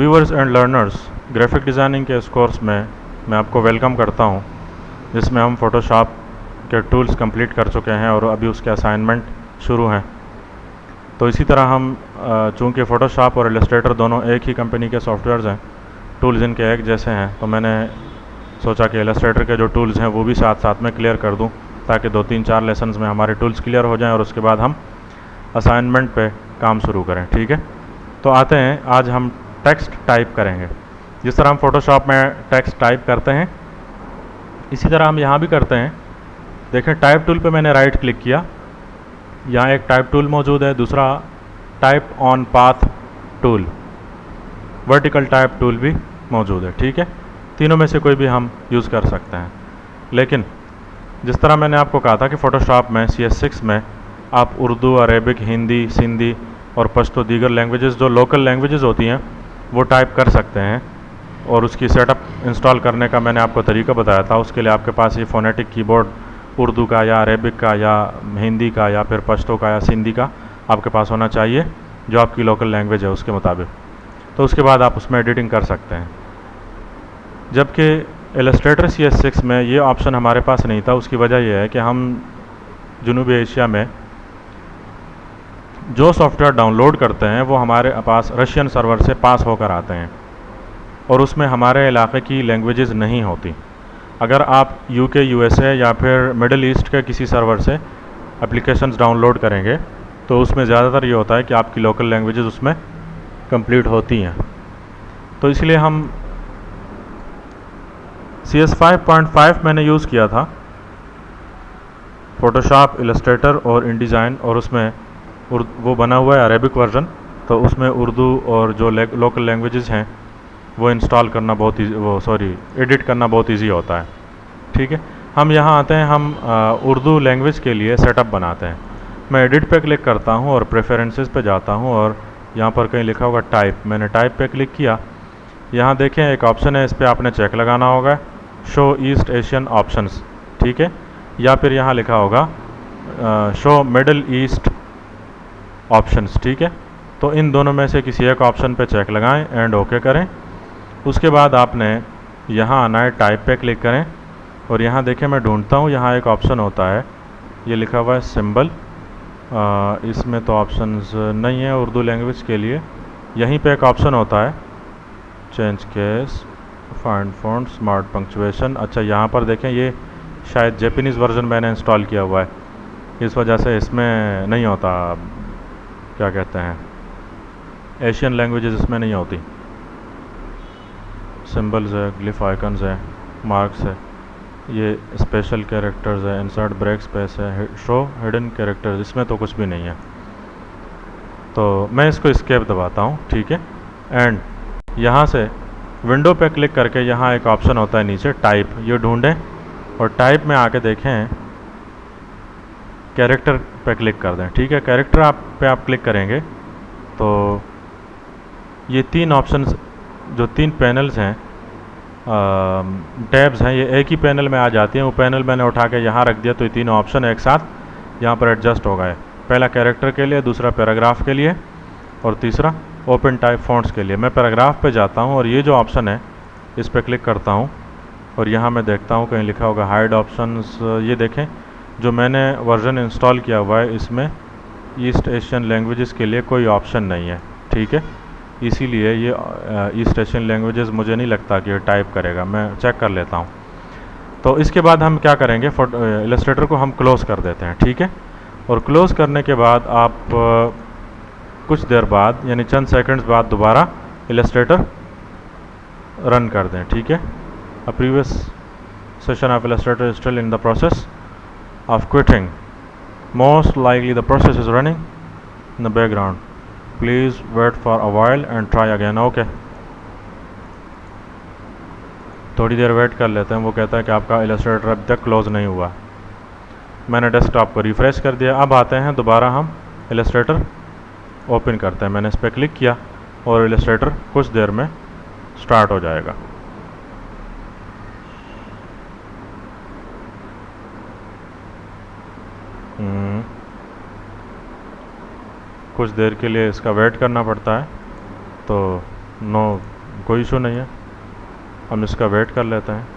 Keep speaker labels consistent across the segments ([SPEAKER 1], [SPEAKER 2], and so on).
[SPEAKER 1] Viewers and learners, graphic designing के इस course में मैं आपको वेलकम करता हूं, जिसमें हम फ़ोटोशॉप के टूल्स कंप्लीट कर चुके हैं और अभी उसके असाइनमेंट शुरू हैं। तो इसी तरह हम चूँकि फ़ोटोशॉप और इलस्ट्रेटर दोनों एक ही कंपनी के सॉफ्टवेयर्स हैं, टूल्स इनके एक जैसे हैं, तो मैंने सोचा कि इलस्ट्रेटर के जो टूल्स हैं वो भी साथ साथ में क्लियर कर दूं, ताकि 2-3-4 लेसन्स में हमारे टूल्स क्लियर हो जाएं और उसके बाद हम असाइनमेंट पे काम शुरू करें। ठीक है, तो आते हैं, आज हम टेक्स्ट टाइप करेंगे। जिस तरह हम फ़ोटोशॉप में टेक्स्ट टाइप करते हैं, इसी तरह हम यहाँ भी करते हैं। देखें, टाइप टूल पे मैंने राइट क्लिक किया, यहाँ एक टाइप टूल मौजूद है, दूसरा type on path tool, vertical type tool भी मौजूद है। ठीक है, तीनों में से कोई भी हम यूज़ कर सकते हैं। लेकिन जिस तरह मैंने आपको कहा था कि फ़ोटोशॉप में CS6 में आप उर्दू, अरेबिक, हिंदी, सिंधी और पश्तो दीगर लैंग्वेजेस, जो लोकल लैंग्वेजेस होती हैं, वो टाइप कर सकते हैं। और उसकी सेटअप इंस्टॉल करने का मैंने आपको तरीका बताया था। उसके लिए आपके पास ये फ़ोनेटिक कीबोर्ड उर्दू का या अरेबिक का या हिंदी का या फिर पश्तो का या सिंधी का आपके पास होना चाहिए, जो आपकी लोकल लैंग्वेज है उसके मुताबिक। तो उसके बाद आप उसमें एडिटिंग कर सकते हैं। जबकि इलस्ट्रेटर CS6 में ये ऑप्शन हमारे पास नहीं था। उसकी वजह यह है कि हम जनूबी एशिया में जो सॉफ्टवेयर डाउनलोड करते हैं वो हमारे पास रशियन सर्वर से पास होकर आते हैं और उसमें हमारे इलाके की लैंग्वेजेस नहीं होती। अगर आप UK, USA या फिर मिडल ईस्ट के किसी सर्वर से एप्लीकेशंस डाउनलोड करेंगे तो उसमें ज़्यादातर ये होता है कि आपकी लोकल लैंग्वेजेस उसमें कंप्लीट होती हैं। तो इसलिए हम CS 5.5 मैंने यूज़ किया था फ़ोटोशॉप, इलस्ट्रेटर और InDesign, और उसमें वो बना हुआ है अरेबिक वर्जन, तो उसमें उर्दू और जो लोकल लैंग्वेजेस हैं वो इंस्टॉल करना बहुत एडिट करना बहुत ईजी होता है। ठीक है, हम यहाँ आते हैं, हम उर्दू लैंग्वेज के लिए सेटअप बनाते हैं। मैं एडिट पे क्लिक करता हूँ और प्रेफरेंसेस पे जाता हूँ और यहाँ पर कहीं लिखा होगा टाइप, मैंने टाइप पे क्लिक किया। यहाँ देखें एक ऑप्शन है, इस पर आपने चेक लगाना होगा, शो ईस्ट एशियन ऑप्शंस। ठीक है, या फिर यहाँ लिखा होगा शो मिडल ईस्ट ऑप्शंस। ठीक है, तो इन दोनों में से किसी एक ऑप्शन पे चेक लगाएं एंड ओके करें। उसके बाद आपने यहाँ आना है, टाइप पे क्लिक करें और यहाँ देखें मैं ढूंढता हूँ, यहाँ एक ऑप्शन होता है, ये लिखा हुआ है सिंबल। इसमें तो ऑप्शंस नहीं है उर्दू लैंग्वेज के लिए। यहीं पे एक ऑप्शन होता है change case, find font, smart punctuation. अच्छा, यहाँ पर देखें, ये शायद जैपनीज़ वर्जन मैंने इंस्टॉल किया हुआ है, इस वजह से इसमें नहीं होता, क्या कहते हैं, एशियन लैंग्वेजेस इसमें नहीं होती। सिंबल्स है, ग्लिफ आइकन्स है, मार्क्स है, ये स्पेशल कैरेक्टर्स है, इंसर्ट ब्रेक स्पेस है, शो हिडन कैरेक्टर्स, इसमें तो कुछ भी नहीं है। तो मैं इसको एस्केप दबाता हूँ। ठीक है, एंड यहाँ से विंडो पे क्लिक करके यहाँ एक ऑप्शन होता है नीचे टाइप, ये ढूंढें और टाइप में आके देखें, कैरेक्टर पे क्लिक कर दें। ठीक है, कैरेक्टर पे आप क्लिक करेंगे तो ये 3 ऑप्शंस, जो 3 पैनल्स हैं, टैब्स हैं, ये एक ही पैनल में आ जाती हैं। वो पैनल मैंने उठा के यहाँ रख दिया, तो ये तीनों ऑप्शन एक साथ यहाँ पर एडजस्ट हो गए। पहला कैरेक्टर के लिए, दूसरा पैराग्राफ के लिए और तीसरा ओपन टाइप फ़ॉन्ट्स के लिए। मैं पैराग्राफ पे जाता हूँ और ये जो ऑप्शन है इस पर क्लिक करता हूँ और यहाँ मैं देखता हूँ कहीं लिखा होगा हाइड ऑप्शंस। ये देखें, जो मैंने वर्जन इंस्टॉल किया हुआ है इसमें ईस्ट एशियन लैंग्वेजेस के लिए कोई ऑप्शन नहीं है। ठीक है, इसीलिए ये ईस्ट एशियन लैंग्वेजेस मुझे नहीं लगता कि ये टाइप करेगा। मैं चेक कर लेता हूँ। तो इसके बाद हम क्या करेंगे, इलस्ट्रेटर को हम क्लोज़ कर देते हैं। ठीक है, और क्लोज़ करने के बाद आप कुछ देर बाद, यानी चंद सेकंड्स बाद, दोबारा इलस्ट्रेटर रन कर दें। ठीक है, a previous session of Illustrator is still in the process of quitting. Most likely the process is running in the background. Please wait for a while and try again. Okay. थोड़ी देर wait कर लेते हैं। वो कहता है कि आपका Illustrator अब तक क्लोज नहीं हुआ। मैंने डेस्कटॉप को रिफ्रेश कर दिया। अब आते हैं, दोबारा हम इलस्ट्रेटर ओपन करते हैं। मैंने इस पर क्लिक किया और इलस्ट्रेटर कुछ देर में स्टार्ट हो जाएगा। कुछ देर के लिए इसका वेट करना पड़ता है, तो नो कोई इशू नहीं है, हम इसका वेट कर लेते हैं।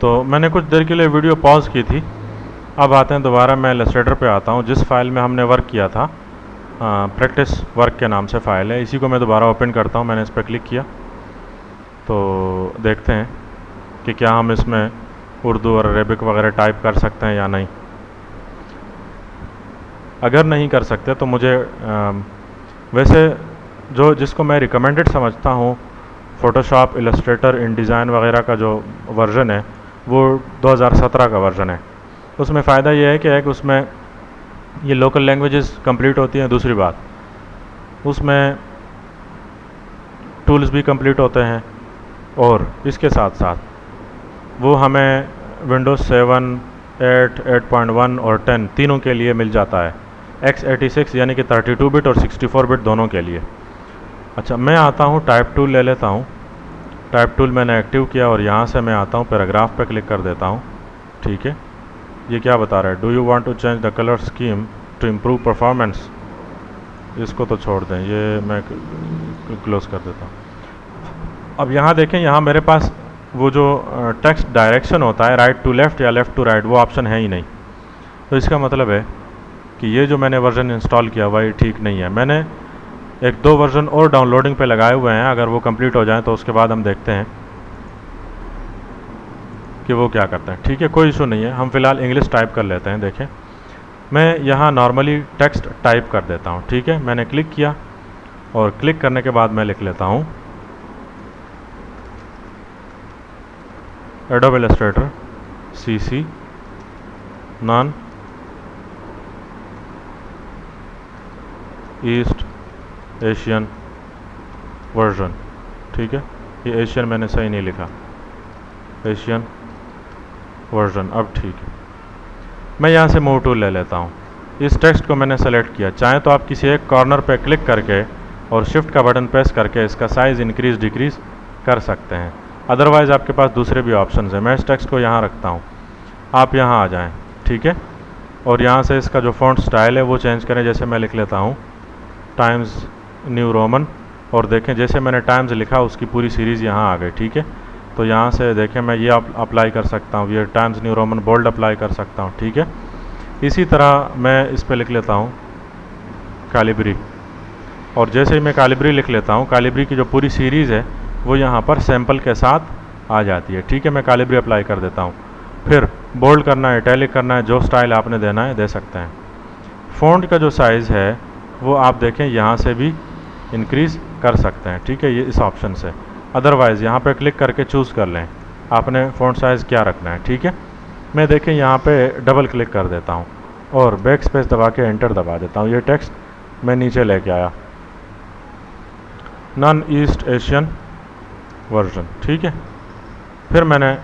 [SPEAKER 1] तो मैंने कुछ देर के लिए वीडियो पॉज की थी, अब आते हैं दोबारा, मैं इलस्ट्रेटर पे आता हूँ। जिस फाइल में हमने वर्क किया था, प्रैक्टिस वर्क के नाम से फ़ाइल है, इसी को मैं दोबारा ओपन करता हूँ। मैंने इस पर क्लिक किया तो देखते हैं कि क्या हम इसमें उर्दू और अरेबिक वगैरह टाइप कर सकते हैं या नहीं। अगर नहीं कर सकते तो मुझे वैसे जिसको मैं रिकमेंडेड समझता हूँ, फ़ोटोशॉप, इलस्ट्रेटर, इनडिज़ाइन वगैरह का जो वर्ज़न है वो 2017 का वर्ज़न है। उसमें फ़ायदा ये है कि एक उसमें ये लोकल लैंग्वेजेस कंप्लीट होती हैं, दूसरी बात उसमें टूल्स भी कंप्लीट होते हैं, और इसके साथ साथ वो हमें विंडोज़ 7, 8, 8.1 और 10 तीनों के लिए मिल जाता है, x86 यानी कि 32 बिट और 64 बिट दोनों के लिए। अच्छा, मैं आता हूँ टाइप टूल ले लेता हूँ। टाइप टूल मैंने एक्टिव किया और यहाँ से मैं आता हूँ पैराग्राफ पे क्लिक कर देता हूँ। ठीक है, ये क्या बता रहा है, do you want to change the colour scheme to improve performance. इसको तो छोड़ दें, ये मैं क्लोज कर देता हूँ। अब यहाँ देखें, यहाँ मेरे पास वो जो टेक्स्ट डायरेक्शन होता है राइट टू लेफ़्ट या लेफ़्ट टू राइट, वो ऑप्शन है ही नहीं। तो इसका मतलब है कि ये जो मैंने वर्ज़न इंस्टॉल किया हुआ ये ठीक नहीं है। मैंने 1-2 वर्ज़न और डाउनलोडिंग पे लगाए हुए हैं, अगर वो कंप्लीट हो जाए तो उसके बाद हम देखते हैं कि वो क्या करते हैं। ठीक है, कोई इशू नहीं है, हम फ़िलहाल इंग्लिश टाइप कर लेते हैं। देखें, मैं यहाँ नॉर्मली टेक्स्ट टाइप कर देता हूँ। ठीक है, मैंने क्लिक किया और क्लिक करने के बाद मैं लिख लेता हूँ adobe Illustrator CC non east Asian version. ठीक है, ये एशियन मैंने सही नहीं लिखा, एशियन वर्जन। अब ठीक है, मैं यहाँ से मूव टूल ले लेता हूँ। इस टेक्स्ट को मैंने सेलेक्ट किया। चाहे तो आप किसी एक कॉर्नर पे क्लिक करके और शिफ्ट का बटन प्रेस करके इसका साइज़ इंक्रीज़ डिक्रीज़ कर सकते हैं, अदरवाइज़ आपके पास दूसरे भी ऑप्शंस हैं। मैं इस टेक्स्ट को यहाँ रखता हूँ, आप यहाँ आ जाएँ। ठीक है, और यहाँ से इसका जो फ़ॉन्ट स्टाइल है वो चेंज करें। जैसे मैं लिख लेता हूँ टाइम्स न्यू रोमन, और देखें जैसे मैंने टाइम्स लिखा उसकी पूरी सीरीज़ यहाँ आ गई। ठीक है, तो यहाँ से देखें मैं ये अप्लाई कर सकता हूँ, ये Times New Roman bold apply कर सकता हूँ। ठीक है, इसी तरह मैं इस पर लिख लेता हूँ कैलिब्री, और जैसे ही मैं कैलिब्री लिख लेता हूँ, कैलिब्री की जो पूरी सीरीज़ है वो यहाँ पर सैम्पल के साथ आ जाती है। ठीक है, मैं कैलिब्री अप्लाई कर देता हूँ। फिर बोल्ड करना है, इटैलिक करना है, जो स्टाइल आपने देना है दे सकते हैं। फ़ॉन्ट का जो साइज़ है वो आप देखें यहाँ से भी इंक्रीज़ कर सकते हैं। ठीक है, ये इस ऑप्शन से, अदरवाइज़ यहाँ पे क्लिक करके चूज़ कर लें आपने फ़ॉन्ट साइज़ क्या रखना है। ठीक है, मैं देखें यहाँ पे डबल क्लिक कर देता हूँ और बैक स्पेस दबा के एंटर दबा देता हूँ। ये टेक्स्ट मैं नीचे लेके आया, नॉन ईस्ट एशियन वर्जन। ठीक है, फिर मैंने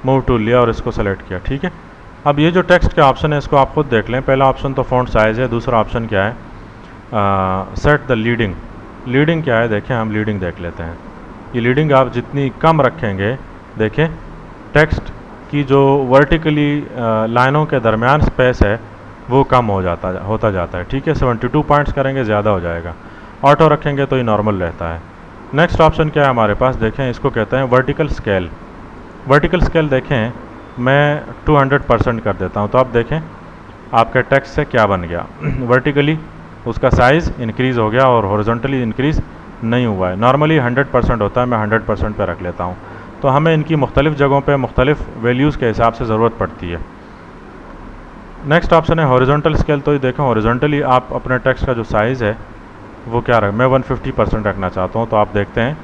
[SPEAKER 1] मूव टूल लिया और इसको सेलेक्ट किया। ठीक है, अब ये जो टेक्स्ट के ऑप्शन है इसको आप खुद देख लें। पहला ऑप्शन तो फ़ॉन्ट साइज़ है, दूसरा ऑप्शन क्या है, सेट द लीडिंग। लीडिंग क्या है, देखें हम लीडिंग देख लेते हैं। ये लीडिंग आप जितनी कम रखेंगे, देखें टेक्स्ट की जो वर्टिकली लाइनों के दरमियान स्पेस है वो कम होता जाता है। ठीक है, 72 पॉइंट्स करेंगे ज़्यादा हो जाएगा, ऑटो रखेंगे तो ये नॉर्मल रहता है। नेक्स्ट ऑप्शन क्या है हमारे पास, देखें इसको कहते हैं वर्टिकल स्केल। वर्टिकल स्केल देखें मैं 200% कर देता हूँ, तो आप देखें आपके टेक्स्ट से क्या बन गया, वर्टिकली उसका साइज़ इंक्रीज़ हो गया और हॉरिजॉन्टली इंक्रीज़ नहीं हुआ है। नॉर्मली 100% होता है, मैं 100% पे रख लेता हूँ। तो हमें इनकी मुख्तलिफ़ जगहों पे मुख्तलिफ़ वैल्यूज़ के हिसाब से ज़रूरत पड़ती है। नेक्स्ट ऑप्शन है हॉरिजॉन्टल स्केल। तो ये देखें हॉरिजॉन्टली आप अपने टेक्स्ट का जो साइज़ है वो क्या रख, मैं 150% रखना चाहता हूँ। तो आप देखते हैं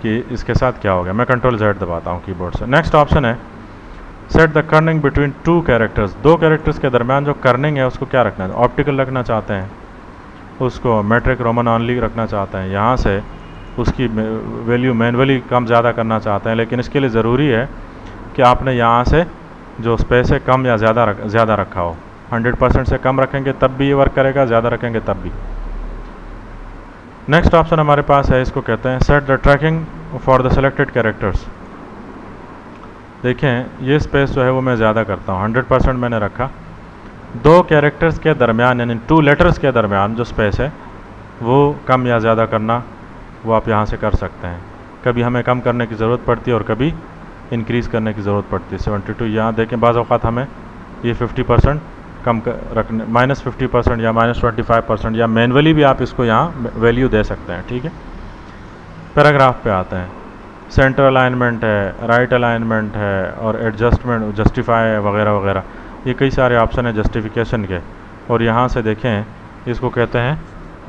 [SPEAKER 1] कि इसके साथ क्या हो गया। मैं कंट्रोल Z दबाता हूँ कीबोर्ड से। नेक्स्ट ऑप्शन है set the Corning between two characters. दो कैरेक्टर्स के दरमियान जो कर्निंग है उसको क्या रखना है, ऑप्टिकल रखना चाहते हैं, उसको मेट्रिक रोमन ऑनली रखना चाहते हैं, यहाँ से उसकी वैल्यू मैनुअली कम ज़्यादा करना चाहते हैं, लेकिन इसके लिए ज़रूरी है कि आपने यहाँ से जो स्पेस है कम या ज़्यादा रखा हो। 100% से कम रखेंगे तब भी ये वर्क करेगा, ज़्यादा रखेंगे तब भी। नेक्स्ट ऑप्शन हमारे पास है, इसको कहते हैं set the tracking for the selected characters. देखें ये स्पेस जो है वो मैं ज़्यादा करता हूँ, 100% मैंने रखा। दो कैरेक्टर्स के दरमियान यानी 2 लेटर्स के दरमियान जो स्पेस है वो कम या ज़्यादा करना वो आप यहाँ से कर सकते हैं। कभी हमें कम करने की ज़रूरत पड़ती है और कभी इंक्रीज़ करने की ज़रूरत पड़ती है। 72 यहाँ देखें, बाज़ औक़ात हमें ये 50% कम रखने, -50% या -25% या मैनुअली भी आप इसको यहाँ वैल्यू दे सकते हैं, ठीक है। पैराग्राफ पे आते हैं, सेंटर अलाइनमेंट है, राइट अलाइनमेंट है और एडजस्टमेंट, जस्टिफाई वगैरह वगैरह, ये कई सारे ऑप्शन है जस्टिफिकेशन के। और यहाँ से देखें इसको कहते हैं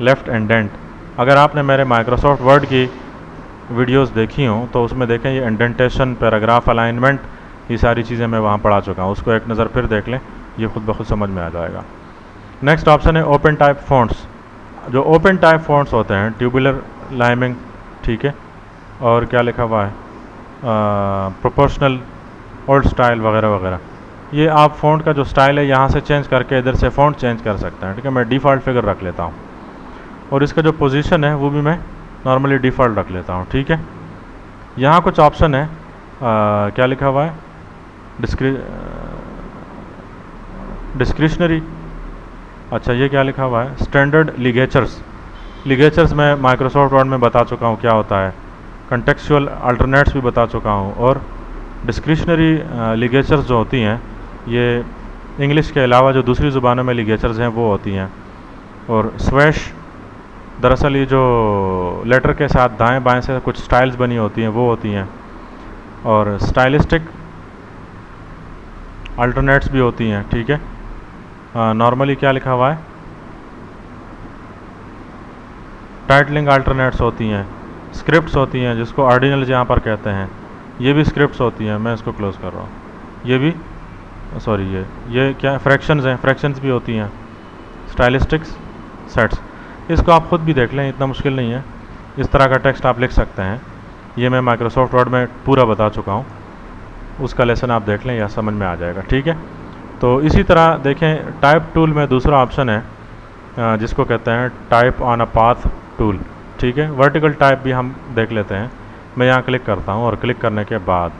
[SPEAKER 1] लेफ़्ट इंडेंट। अगर आपने मेरे माइक्रोसॉफ्ट वर्ड की वीडियोस देखी हों तो उसमें देखें ये इंडेंटेशन, पैराग्राफ अलाइनमेंट, ये सारी चीज़ें मैं वहाँ पढ़ा चुका हूँ। उसको एक नज़र फिर देख लें, ये खुद ब खुद समझ में आ जाएगा। नेक्स्ट ऑप्शन है ओपन टाइप फ़ॉन्ट्स। जो ओपन टाइप फ़ॉन्ट्स होते हैं, ट्यूबुलर लाइमिंग, ठीक है, और क्या लिखा हुआ है प्रोपोर्शनल, ओल्ड स्टाइल वगैरह वगैरह, ये आप फ़ॉन्ट का जो स्टाइल है यहाँ से चेंज करके इधर से फ़ॉन्ट चेंज कर सकते हैं, ठीक है। मैं डिफ़ॉल्ट फिगर रख लेता हूँ और इसका जो पोजीशन है वो भी मैं नॉर्मली डिफ़ॉल्ट रख लेता हूँ, ठीक है। यहाँ कुछ ऑप्शन है, क्या लिखा हुआ है डिस्क्रिशनरी, अच्छा ये क्या लिखा हुआ है स्टैंडर्ड लिगेचर्स। लिगेचर्स मैं माइक्रोसॉफ्ट वर्ड में बता चुका हूँ क्या होता है, कंटेक्चुअल अल्टरनेट्स भी बता चुका हूँ, और डिस्क्रिशनरी लिगेचर्स जो होती हैं ये इंग्लिश के अलावा जो दूसरी ज़ुबानों में लिगेचर्स हैं वो होती हैं। और स्वैश दरअसल ये जो लेटर के साथ दाएं बाएं से कुछ स्टाइल्स बनी होती हैं वो होती हैं। और स्टाइलिस्टिक अल्टरनेट्स भी होती हैं, ठीक है। नॉर्मली क्या लिखा हुआ है टाइटलिंग अल्टरनेट्स होती हैं, स्क्रिप्ट्स होती हैं जिसको ऑर्डिनल्स यहाँ पर कहते हैं, ये भी स्क्रिप्ट्स होती हैं। मैं इसको क्लोज कर रहा हूँ, ये भी सॉरी ये क्या फ्रैक्शंस हैं, फ्रैक्शंस भी होती हैं, स्टाइलिस्टिक्स सेट्स। इसको आप खुद भी देख लें, इतना मुश्किल नहीं है, इस तरह का टेक्स्ट आप लिख सकते हैं। ये मैं माइक्रोसॉफ्ट वर्ड में पूरा बता चुका हूँ, उसका लेसन आप देख लें या समझ में आ जाएगा, ठीक है। तो इसी तरह देखें टाइप टूल में दूसरा ऑप्शन है जिसको कहते हैं type on a path tool, ठीक है। वर्टिकल टाइप भी हम देख लेते हैं। मैं यहाँ क्लिक करता हूँ और क्लिक करने के बाद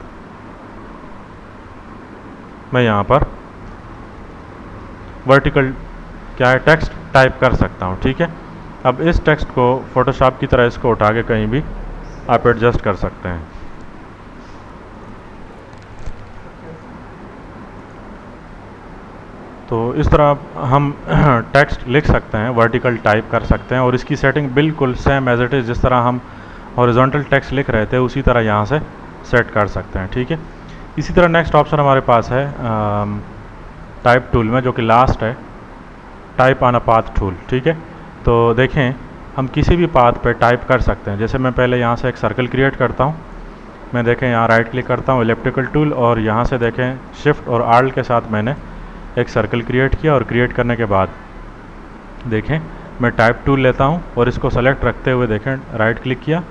[SPEAKER 1] मैं यहाँ पर वर्टिकल क्या है टेक्स्ट टाइप कर सकता हूँ, ठीक है। अब इस टेक्स्ट को फोटोशॉप की तरह इसको उठा के कहीं भी आप एडजस्ट कर सकते हैं। तो इस तरह हम टेक्स्ट लिख सकते हैं, वर्टिकल टाइप कर सकते हैं, और इसकी सेटिंग बिल्कुल सेम एज इट इज़ जिस तरह हम हॉरिजॉन्टल टेक्स्ट लिख रहे थे उसी तरह यहाँ से सेट कर सकते हैं, ठीक है। इसी तरह नेक्स्ट ऑप्शन हमारे पास है टाइप टूल में, जो कि लास्ट है, type on a path tool, ठीक है। तो देखें हम किसी भी पाथ पे टाइप कर सकते हैं। जैसे मैं पहले यहाँ से एक सर्कल क्रिएट करता हूँ, मैं देखें यहाँ राइट क्लिक करता हूँ इलेप्टिकल टूल, और यहाँ से देखें शिफ्ट और आल्ट के साथ मैंने एक सर्कल क्रिएट किया, और क्रिएट करने के बाद देखें मैं टाइप टूल लेता हूँ और इसको सेलेक्ट रखते हुए देखें राइट क्लिक किया,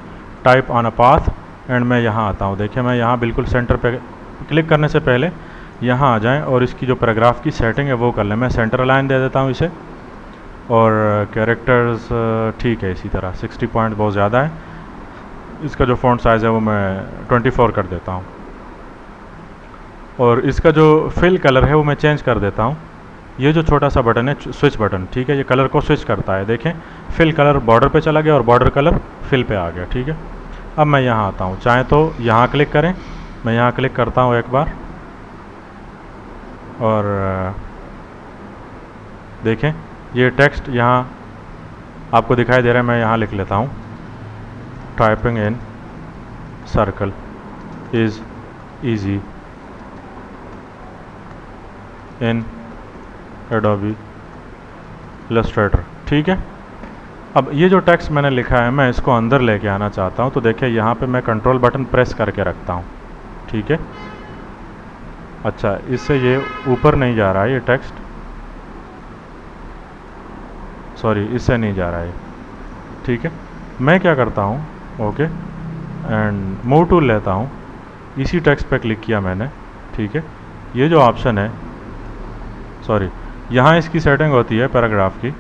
[SPEAKER 1] type on a path, and मैं यहाँ आता हूँ। देखें मैं यहाँ बिल्कुल सेंटर पे क्लिक करने से पहले यहाँ आ जाएं और इसकी जो पैराग्राफ की सेटिंग है वो कर लें। मैं सेंटर अलाइन दे देता हूँ इसे, और कैरेक्टर्स ठीक है इसी तरह, 60 पॉइंट बहुत ज़्यादा है। इसका जो फ़ॉन्ट साइज़ है वो मैं 24 कर देता हूँ, और इसका जो फिल कलर है वो मैं चेंज कर देता हूँ। ये जो छोटा सा बटन है स्विच बटन, ठीक है, ये कलर को स्विच करता है। देखें फिल कलर बॉर्डर पे चला गया और बॉर्डर कलर फिल पे आ गया, ठीक है। अब मैं यहाँ आता हूँ, चाहे तो यहाँ क्लिक करें, मैं यहाँ क्लिक करता हूँ एक बार, और देखें ये टेक्स्ट यहाँ आपको दिखाई दे रहा है। मैं यहाँ लिख लेता हूँ typing in circle is easy in Adobe Illustrator, ठीक है। अब ये जो टेक्स्ट मैंने लिखा है मैं इसको अंदर लेके आना चाहता हूँ, तो देखिए यहाँ पे मैं कंट्रोल बटन प्रेस करके रखता हूँ, ठीक है। अच्छा, इससे ये ऊपर नहीं जा रहा है ये टेक्स्ट, सॉरी इससे नहीं जा रहा है, ठीक है। मैं क्या करता हूँ, ओके, एंड मूव टूल लेता हूँ, इसी टेक्स्ट पे क्लिक किया मैंने, ठीक है। ये जो ऑप्शन है, सॉरी यहाँ इसकी सेटिंग होती है पैराग्राफ की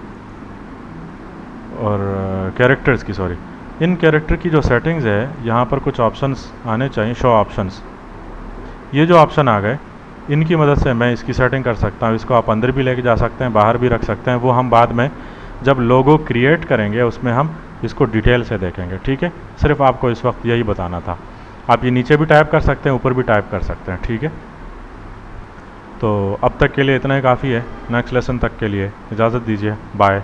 [SPEAKER 1] और कैरेक्टर्स की, सॉरी इन कैरेक्टर की जो सेटिंग्स है यहाँ पर कुछ ऑप्शंस आने चाहिए, शो ऑप्शंस। ये जो ऑप्शन आ गए इनकी मदद से मैं इसकी सेटिंग कर सकता हूँ। इसको आप अंदर भी लेके जा सकते हैं, बाहर भी रख सकते हैं, वो हम बाद में जब लोगो क्रिएट करेंगे उसमें हम इसको डिटेल से देखेंगे, ठीक है। सिर्फ आपको इस वक्त यही बताना था। आप ये नीचे भी टाइप कर सकते हैं, ऊपर भी टाइप कर सकते हैं, ठीक है। तो अब तक के लिए इतना ही काफ़ी है। नेक्स्ट लेसन तक के लिए इजाज़त दीजिए, बाय।